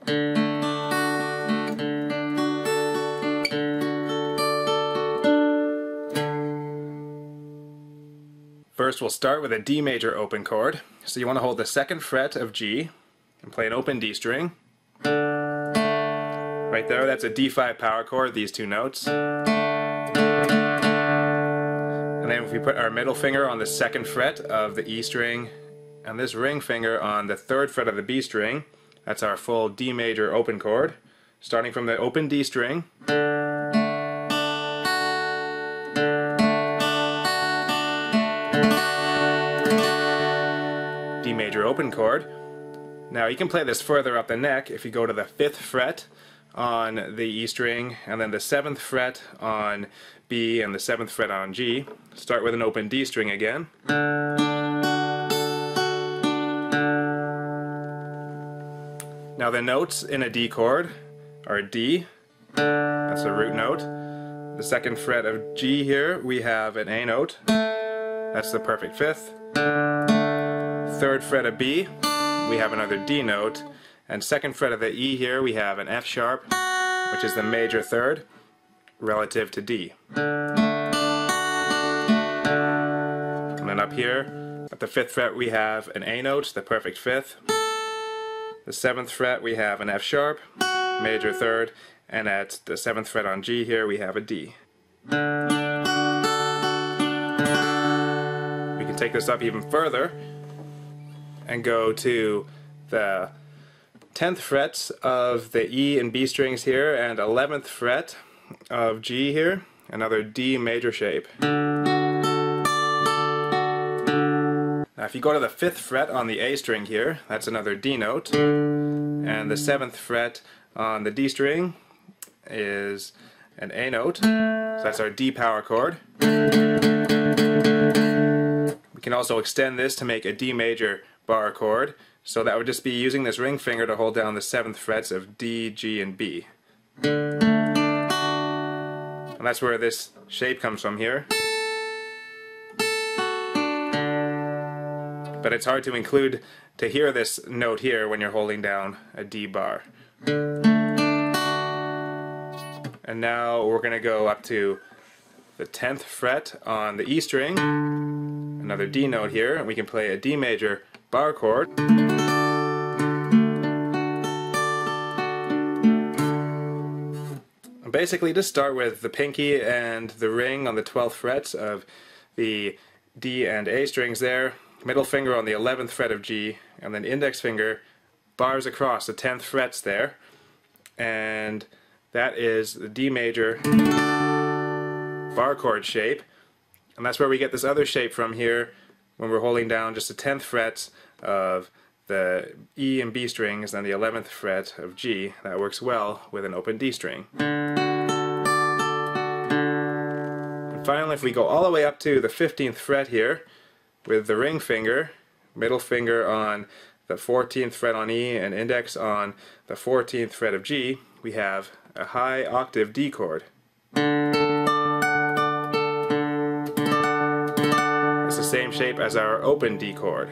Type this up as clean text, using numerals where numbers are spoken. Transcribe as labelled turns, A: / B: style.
A: First, we'll start with a D major open chord. So you want to hold the 2nd fret of G and play an open D string. Right there, that's a D5 power chord, these two notes. And then if we put our middle finger on the 2nd fret of the E string and this ring finger on the 3rd fret of the B string, that's our full D major open chord. Starting from the open D string. D major open chord. Now you can play this further up the neck if you go to the 5th fret on the E string and then the 7th fret on B and the 7th fret on G. Start with an open D string again. Now the notes in a D chord are D, that's the root note. The 2nd fret of G here we have an A note, that's the perfect 5th. 3rd fret of B, we have another D note, and 2nd fret of the E here we have an F sharp, which is the major 3rd, relative to D. And then up here, at the 5th fret we have an A note, the perfect 5th. The 7th fret we have an F sharp, major 3rd, and at the 7th fret on G here we have a D. We can take this up even further and go to the 10th frets of the E and B strings here and 11th fret of G here, another D major shape. Now if you go to the 5th fret on the A string here, that's another D note, and the 7th fret on the D string is an A note, so that's our D power chord. We can also extend this to make a D major bar chord, so that would just be using this ring finger to hold down the 7th frets of D, G, and B. And that's where this shape comes from here. But it's hard to include, to hear this note here when you're holding down a D bar. And now we're going to go up to the 10th fret on the E string, another D note here, and we can play a D major bar chord. And basically just start with the pinky and the ring on the 12th frets of the D and A strings there, middle finger on the 11th fret of G, and then index finger bars across the 10th frets there, and that is the D major bar chord shape, and that's where we get this other shape from here when we're holding down just the 10th frets of the E and B strings and the 11th fret of G. That works well with an open D string. And finally, if we go all the way up to the 15th fret here with the ring finger, middle finger on the 14th fret on E and index on the 14th fret of G, we have a high octave D chord. It's the same shape as our open D chord.